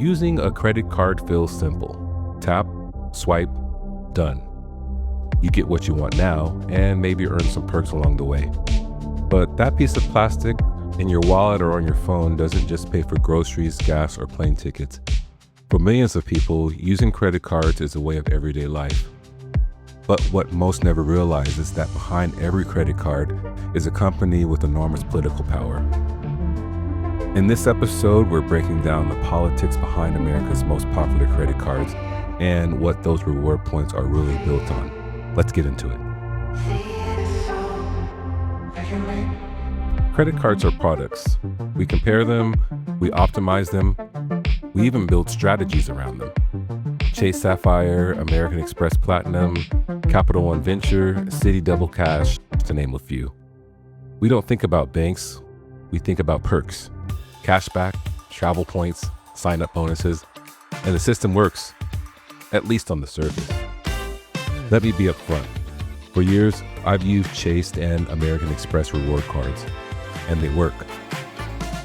Using a credit card feels simple. Tap, swipe, done. You get what you want now and maybe earn some perks along the way. But that piece of plastic in your wallet or on your phone doesn't just pay for groceries, gas, or plane tickets. For millions of people, using credit cards is a way of everyday life. But what most never realize is that behind every credit card is a company with enormous political power. In this episode, we're breaking down the politics behind America's most popular credit cards and what those reward points are really built on. Let's get into it. Credit cards are products. We compare them, we optimize them, we even build strategies around them. Chase Sapphire, American Express Platinum, Capital One Venture, Citi Double Cash, to name a few. We don't think about banks, we think about perks, cashback, travel points, sign-up bonuses, and the system works, at least on the surface. Let me be upfront. For years, I've used Chase and American Express reward cards, and they work.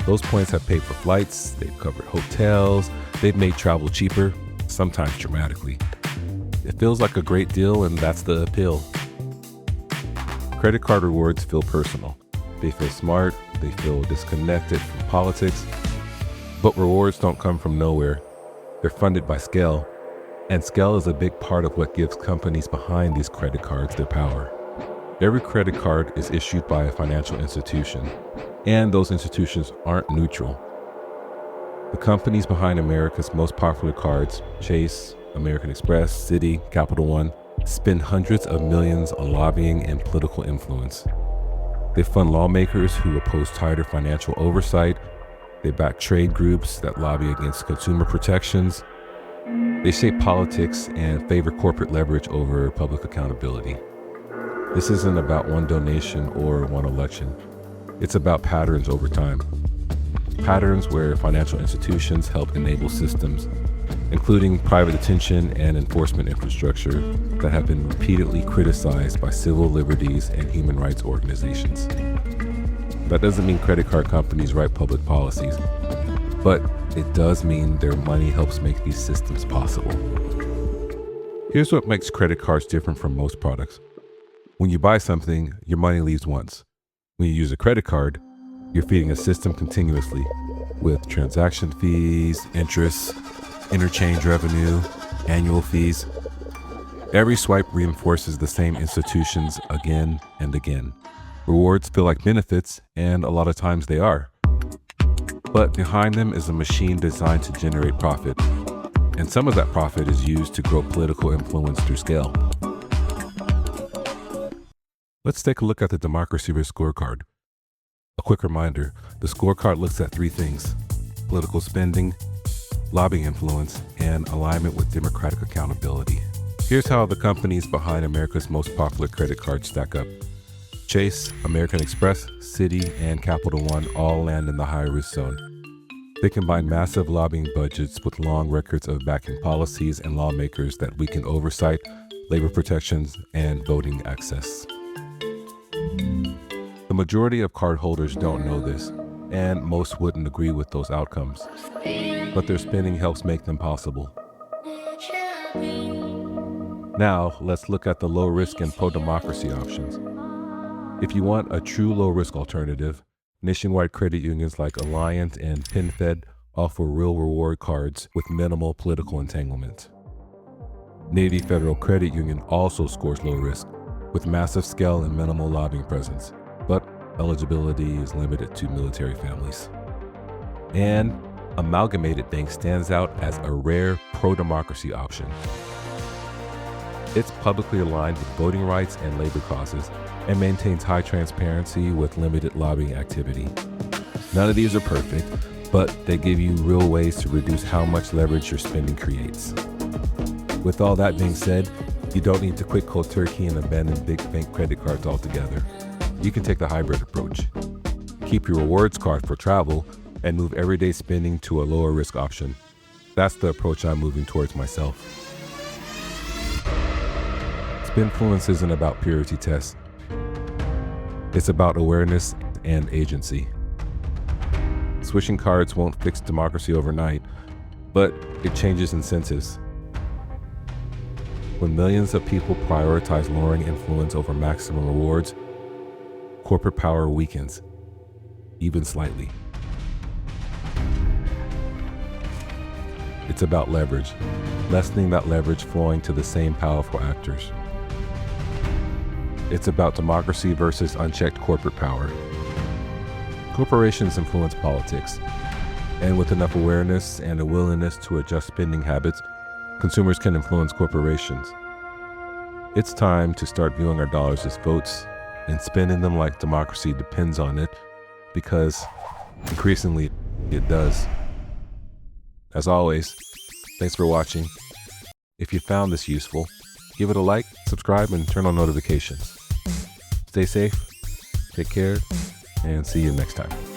Those points have paid for flights, they've covered hotels, they've made travel cheaper, sometimes dramatically. It feels like a great deal, and that's the appeal. Credit card rewards feel personal. They feel smart, they feel disconnected from politics, but rewards don't come from nowhere. They're funded by scale, and scale is a big part of what gives companies behind these credit cards their power. Every credit card is issued by a financial institution, and those institutions aren't neutral. The companies behind America's most popular cards, Chase, American Express, Citi, Capital One, spend hundreds of millions on lobbying and political influence. They fund lawmakers who oppose tighter financial oversight. They back trade groups that lobby against consumer protections. They shape politics and favor corporate leverage over public accountability. This isn't about one donation or one election. It's about patterns over time. Patterns where financial institutions help enable systems, including private attention and enforcement infrastructure that have been repeatedly criticized by civil liberties and human rights organizations. That doesn't mean credit card companies write public policies, but it does mean their money helps make these systems possible. Here's what makes credit cards different from most products. When you buy something, your money leaves once. When you use a credit card, you're feeding a system continuously with transaction fees, interest, interchange revenue, annual fees. Every swipe reinforces the same institutions again and again. Rewards feel like benefits, and a lot of times they are. But behind them is a machine designed to generate profit, and some of that profit is used to grow political influence through scale. Let's take a look at the Democracy Risk Scorecard. A quick reminder, the scorecard looks at three things: political spending, lobbying influence, and alignment with democratic accountability. Here's how the companies behind America's most popular credit cards stack up. Chase, American Express, Citi, and Capital One all land in the high-risk zone. They combine massive lobbying budgets with long records of backing policies and lawmakers that weaken oversight, labor protections, and voting access. The majority of cardholders don't know this, and most wouldn't agree with those outcomes, but their spending helps make them possible. Now, let's look at the low-risk and pro-democracy options. If you want a true low-risk alternative, nationwide credit unions like Alliant and PenFed offer real reward cards with minimal political entanglement. Navy Federal Credit Union also scores low risk, with massive scale and minimal lobbying presence, but eligibility is limited to military families. And Amalgamated Bank stands out as a rare pro-democracy option. It's publicly aligned with voting rights and labor causes, and maintains high transparency with limited lobbying activity. None of these are perfect, but they give you real ways to reduce how much leverage your spending creates. With all that being said, you don't need to quit cold turkey and abandon big bank credit cards altogether. You can take the hybrid approach. Keep your rewards card for travel and move everyday spending to a lower risk option. That's the approach I'm moving towards myself. Spendfluence isn't about purity tests. It's about awareness and agency. Switching cards won't fix democracy overnight, but it changes incentives. When millions of people prioritize lowering influence over maximum rewards, corporate power weakens, even slightly. It's about leverage, lessening that leverage flowing to the same powerful actors. It's about democracy versus unchecked corporate power. Corporations influence politics, and with enough awareness and a willingness to adjust spending habits, consumers can influence corporations. It's time to start viewing our dollars as votes and spending them like democracy depends on it, because increasingly it does. As always, thanks for watching. If you found this useful, give it a like, subscribe, and turn on notifications. Stay safe, take care, and see you next time.